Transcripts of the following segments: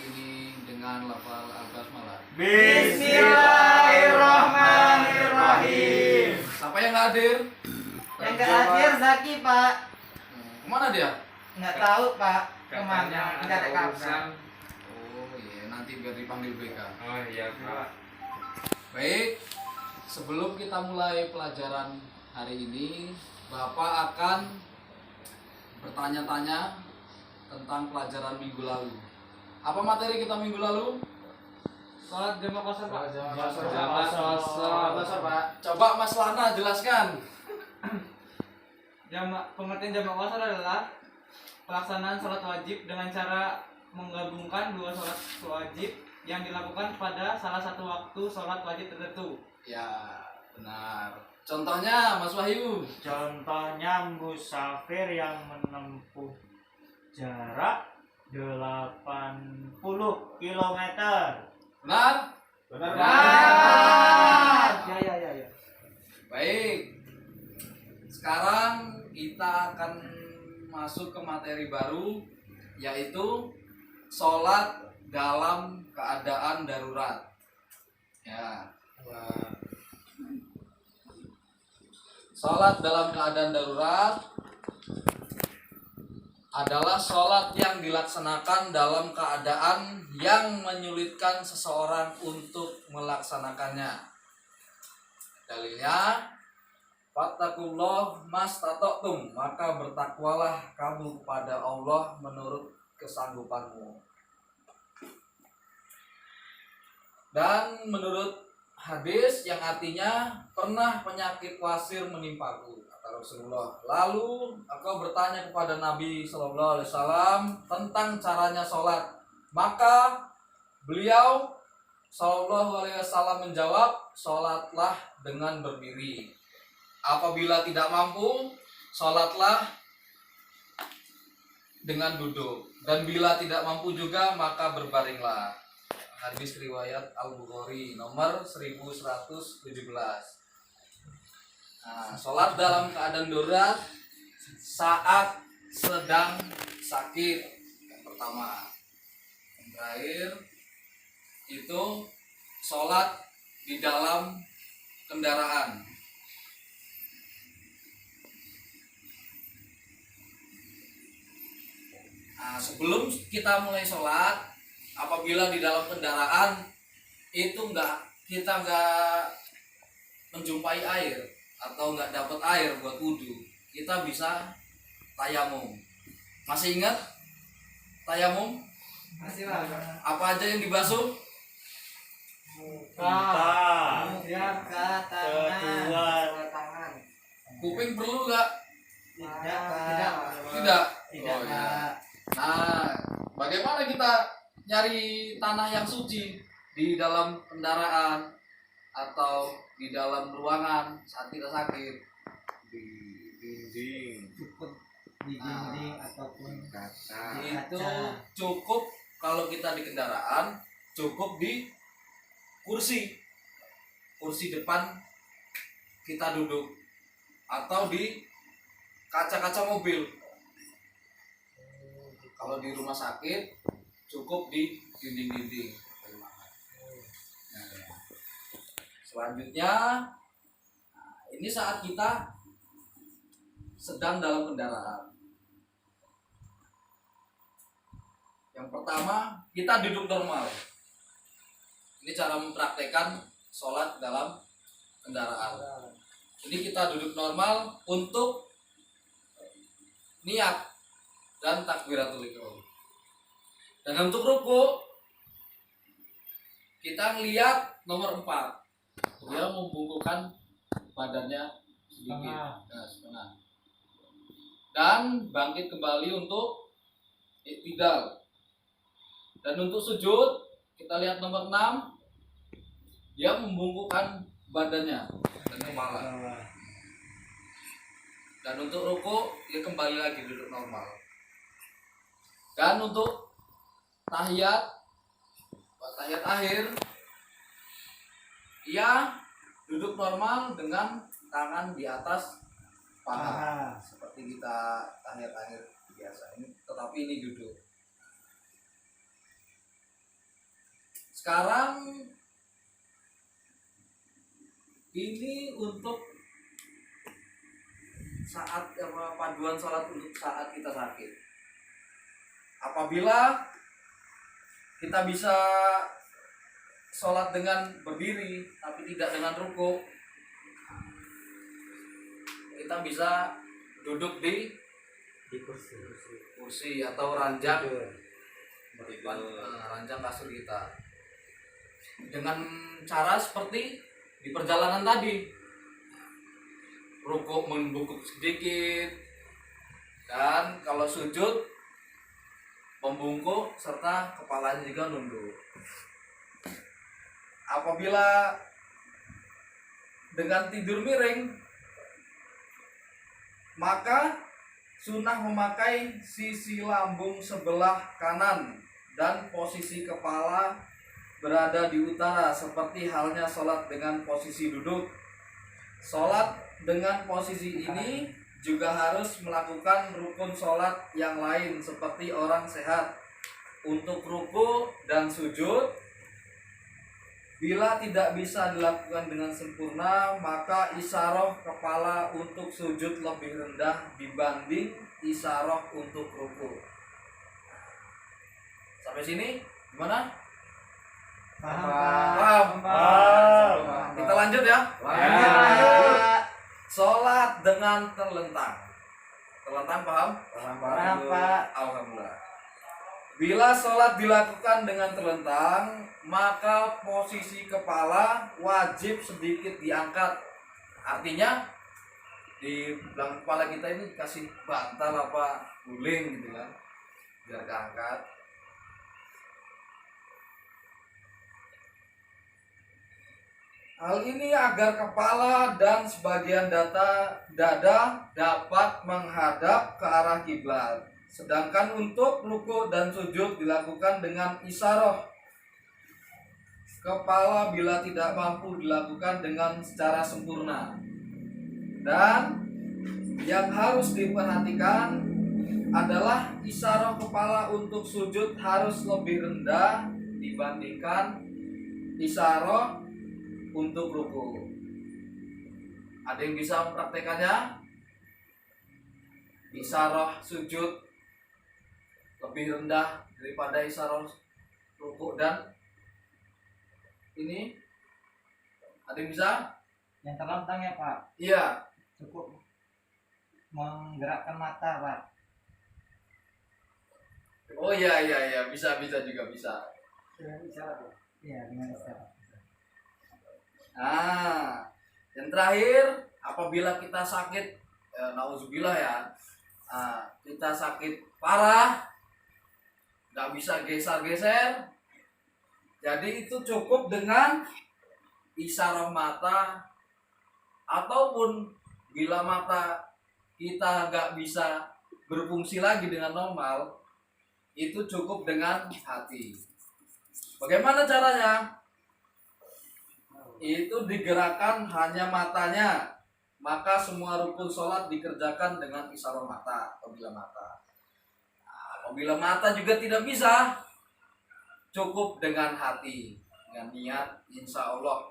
ini dengan lafal al-basmalah. Bismillahirrahmanirrahim. Siapa yang nggak hadir? Yang nggak hadir Zaki, Pak. Kemana dia? Nggak tahu, Pak. Kemana? Katanya Nggak ada kabar. urusan. Oh iya, nanti biar dipanggil BK. Oh iya Pak. Baik, sebelum kita mulai pelajaran hari ini, Bapak akan bertanya-tanya tentang pelajaran minggu lalu. Apa materi kita minggu lalu? Sholat jamaah kosor, Pak. Jamaah kosor. Pak. Coba Mas Lana jelaskan. Pengertian jamaah kosor adalah pelaksanaan sholat wajib dengan cara menggabungkan dua sholat wajib yang dilakukan pada salah satu waktu sholat wajib tertentu. Ya, benar. Contohnya Mas Wahyu. Contohnya musafir yang menempuh jarak 80 km. Benar? Ya. Baik. Sekarang kita akan masuk ke materi baru, yaitu sholat dalam keadaan darurat. Ya. Sholat dalam keadaan darurat adalah sholat yang dilaksanakan dalam keadaan yang menyulitkan seseorang untuk melaksanakannya. Dalilnya, fattakullah mastata'tum, maka bertakwalah kamu kepada Allah menurut kesanggupanmu. Dan menurut hadis yang artinya pernah penyakit wasir menimpaku, kata Rasulullah. Lalu aku bertanya kepada Nabi Sallallahu Alaihi Wasallam tentang caranya sholat. Maka beliau Sallallahu Alaihi Wasallam menjawab, sholatlah dengan berdiri. Apabila tidak mampu, sholatlah dengan duduk. Dan bila tidak mampu juga, maka berbaringlah. Hadis riwayat Al-Bukhari nomor 1117. Nah, sholat dalam keadaan darurat saat sedang sakit yang pertama. Yang terakhir itu sholat di dalam kendaraan. Nah, sebelum kita mulai sholat, apabila di dalam kendaraan itu kita nggak menjumpai air atau nggak dapat air buat wudhu, kita bisa tayamum. Masih ingat tayamum? Masih, Pak. Apa aja yang dibasuh? Muka, Kedua tangan. Kuping perlu nggak? Tidak. Tidak. Oh, ya. Nah, bagaimana kita nyari tanah yang suci di dalam kendaraan atau di dalam ruangan saat kita sakit? Di dinding. Cukup di dinding ataupun Itu cukup kalau kita di kendaraan, cukup di kursi depan kita duduk atau di kaca-kaca mobil. Kalau di rumah sakit cukup di dinding-dinding. Nah, selanjutnya, ini saat kita sedang dalam kendaraan. Yang pertama, kita duduk normal. Ini cara mempraktekkan sholat dalam kendaraan. Ini kita duduk normal untuk niat dan takbiratul ihram. Dan untuk ruku, kita lihat nomor 4. Dia membungkukkan badannya sedikit, setengah. Dan bangkit kembali untuk iktidal. Dan untuk sujud, kita lihat nomor 6. Dia membungkukkan badannya dan kepala. Dan untuk ruku, dia kembali lagi duduk normal. Dan untuk tahiyat akhir, dia duduk normal dengan tangan di atas paha, seperti kita tahiyat akhir biasa. Tetapi ini duduk. Sekarang ini untuk saat panduan sholat untuk saat kita sakit. Apabila kita bisa sholat dengan berdiri tapi tidak dengan rukuk, kita bisa duduk di kursi atau ranjang ranjang kasur kita dengan cara seperti di perjalanan tadi, rukuk membungkuk sedikit, dan kalau sujud membungkuk serta kepalanya juga nunduk. Apabila dengan tidur miring, maka sunnah memakai sisi lambung sebelah kanan dan posisi kepala berada di utara, seperti halnya sholat dengan posisi duduk. Sholat dengan posisi ini juga harus melakukan rukun sholat yang lain seperti orang sehat. Untuk ruku dan sujud, bila tidak bisa dilakukan dengan sempurna, maka isyarah kepala untuk sujud lebih rendah dibanding isyarah untuk ruku. Sampai sini gimana? Paham. Kita lanjut ya. Lanjut. Sholat dengan terlentang. Terlentang paham? Paham, Pak. Alhamdulillah. Bila sholat dilakukan dengan terlentang, maka posisi kepala wajib sedikit diangkat. Artinya di belakang kepala kita ini kasih bantal apa guling gitu kan, biar keangkat. Hal ini agar kepala dan sebagian dada dapat menghadap ke arah kiblat. Sedangkan untuk ruku dan sujud dilakukan dengan isyarah kepala bila tidak mampu dilakukan dengan secara sempurna. Dan yang harus diperhatikan adalah isyarah kepala untuk sujud harus lebih rendah dibandingkan isyarah untuk ruku. Ada yang bisa mempraktekannya? Isyarah sujud lebih rendah daripada isyarah ruku dan ini ada yang bisa? Yang terlentang ya Pak, Iya. cukup menggerakkan mata Pak. Oh iya bisa juga bisa. Iya dengan isyarat. Nah, yang terakhir apabila kita sakit, nauzubillah ya, kita sakit parah, nggak bisa geser-geser, jadi itu cukup dengan isyarah mata, ataupun bila mata kita nggak bisa berfungsi lagi dengan normal, itu cukup dengan hati. Bagaimana caranya? Itu digerakkan hanya matanya, maka semua rukun sholat dikerjakan dengan isyarah mata apabila mata. Apabila mata juga tidak bisa, cukup dengan hati, dengan niat, insya Allah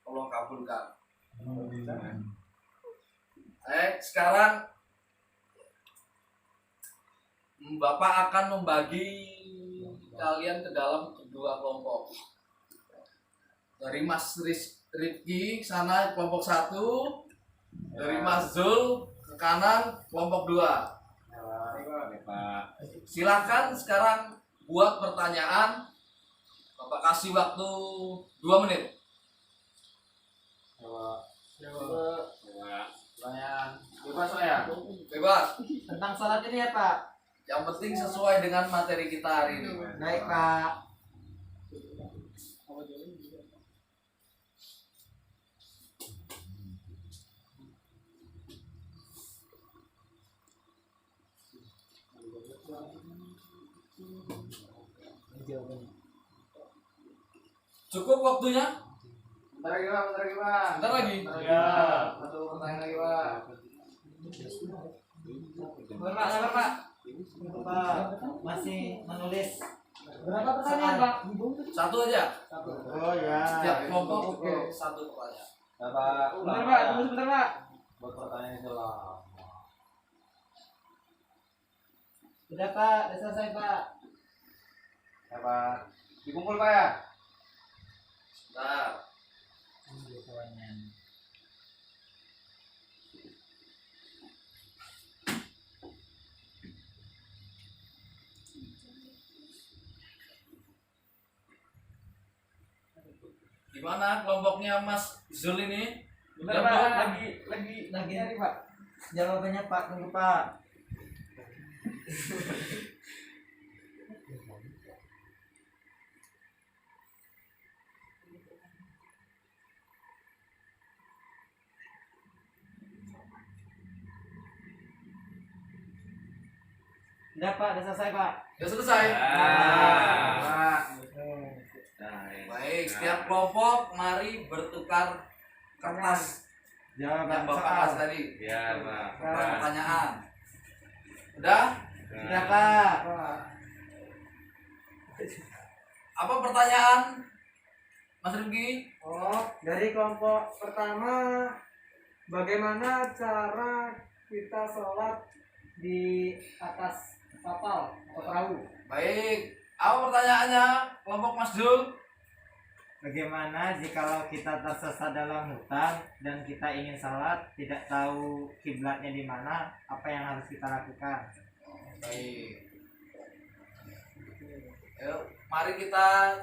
kabulkan. Sekarang Bapak akan membagi kalian ke dalam kedua kelompok. Dari Mas Rifki sana kelompok 1, dari Mas Zul ke kanan kelompok 2. Silakan sekarang buat pertanyaan. Bapak kasih waktu 2 menit. Pertanyaan bebas ya? Bebas. Tentang sholat ini ya Pak. Yang penting sesuai dengan materi kita hari ini. Baik Pak. Cukup waktunya? Bentar lagi Pak. Bentar lagi. Ya. Satu pertanyaan lagi Pak. Sabar Pak. Pak masih menulis. Berapa pertanyaan, Pak? Satu aja. Oh ya. Setiap kelompok satu pertanyaan. Bapak. Sebentar Pak, tunggu sebentar Pak. Buat pertanyaan itu lah. Sudah, Pak. Sudah selesai, Pak. Ya Pak. Dikumpul Pak ya. Bentar. Gimana kelompoknya Mas Zul ini? Bentar Pak, lagi Lagi Pak. Jawabannya, Pak. Tunggu, Pak. Sudah, Pak. Sudah selesai, Pak. Sudah selesai. Pak. Baik, setiap kelompok mari bertukar kertas yang Jawaban Bapak soal. kasih tadi. Ya, Pak. Pertanyaan. Udah? Sudah, Pak. Apa pertanyaan? Mas Rifki? Oh, dari kelompok pertama, bagaimana cara kita sholat di atas kapal atau perahu? Baik. Apa pertanyaannya? Kelompok Mas Zul? Bagaimana jikalau kita tersesat dalam hutan dan kita ingin salat, tidak tahu kiblatnya di mana, apa yang harus kita lakukan? Baik. Ayo, mari kita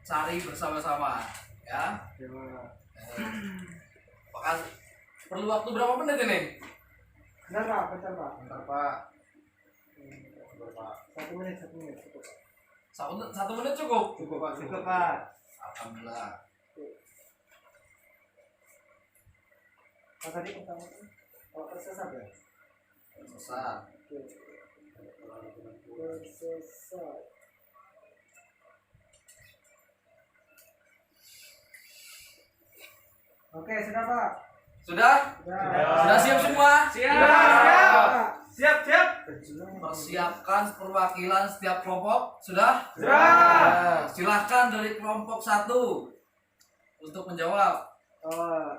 cari bersama-sama, ya. Apakah perlu waktu berapa menit ini? Benar Pak, benar Pak. Bentar Pak. 1 menit, 1 menit. Cukup. Satu menit cukup? Cukup Pak. Cukup, Pak. Alhamdulillah. Nah, tadi pertama kalau tersesat ya? Selesai. Tersesat. Oke, sudah Pak. Sudah? Sudah siap semua? Siap. Persiapkan perwakilan setiap kelompok. Sudah? Sudah. Silahkan dari kelompok 1 untuk menjawab.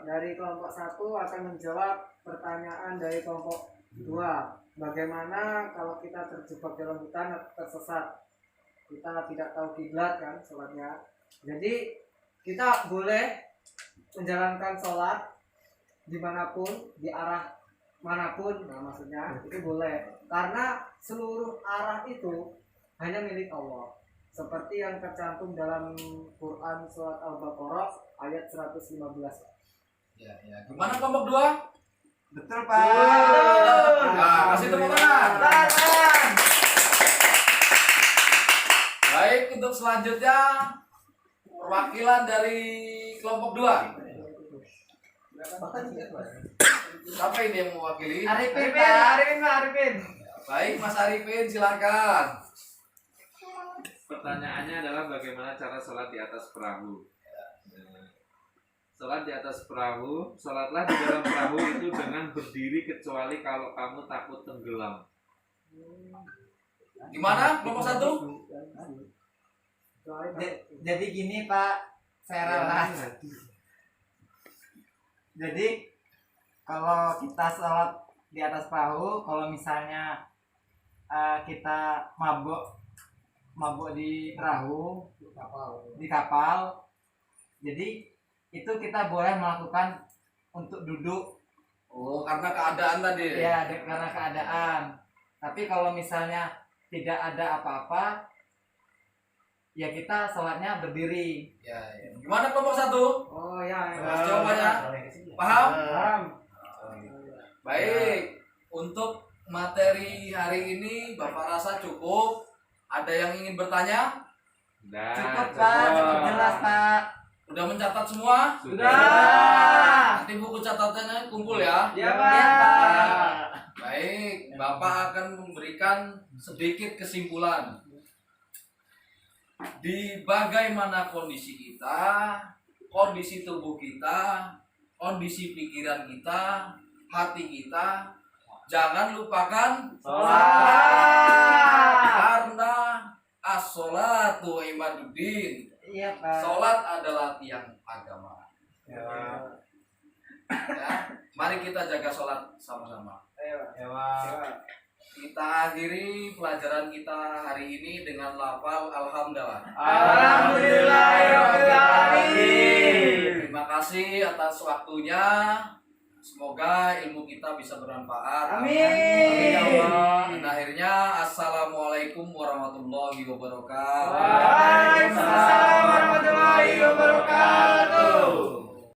Dari kelompok 1 akan menjawab pertanyaan dari kelompok 2. Bagaimana kalau kita terjebak dalam hutan atau tersesat? Kita tidak tahu kiblat kan sholatnya. Jadi kita boleh menjalankan sholat dimanapun, di arah manapun, nah maksudnya itu boleh. Karena seluruh arah itu hanya milik Allah. Seperti yang tercantum dalam Quran surat Al-Baqarah ayat 115. Ya. Gimana kelompok 2? Betul, Pak. Nah, kasih tepuk tangan. Baik, untuk selanjutnya perwakilan dari kelompok 2. Siapa ini yang mewakili? Arifin, Pak. Arifin. Baik, Mas Arifin, silakan. Pertanyaannya adalah bagaimana cara sholat di atas perahu. Sholat di atas perahu, sholatlah di dalam perahu itu dengan berdiri kecuali kalau kamu takut tenggelam. Gimana kelompok 1? Jadi gini, Pak. Saya ralat. Jadi kalau kita sholat di atas perahu, kalau misalnya kita mabuk di perahu, di kapal, jadi itu kita boleh melakukan untuk duduk. Oh, karena keadaan tadi. Ya, karena keadaan. Tapi kalau misalnya tidak ada apa-apa, ya kita sholatnya berdiri. Ya. Gimana kelompok 1? Oh ya, Mas jawabannya? Paham? paham. Baik. Untuk materi hari ini Bapak rasa cukup. Ada yang ingin bertanya? Nah, Cukup, Pak. Cukup jelas, Pak. Udah mencatat semua? Sudah. Nanti buku catatannya kumpul ya. Ya, Iya, Pak. Baik, Bapak akan memberikan sedikit kesimpulan di bagaimana kondisi kita, kondisi tubuh kita, kondisi pikiran kita, hati kita. Jangan lupakan Sholat. karena as imaduddin. Iya Pak. Sholat adalah tiang agama. Ya. Ya, mari kita jaga sholat sama-sama. Ayo. Ya Pak. Ya. Kita akhiri pelajaran kita hari ini dengan lafal alhamdulillah. Alhamdulillahirobbilalamin. Terima kasih atas waktunya. Semoga ilmu kita bisa bermanfaat. Amin. Ya Allah. Dan akhirnya assalamualaikum warahmatullahi wabarakatuh. Waalaikumsalam warahmatullahi wabarakatuh.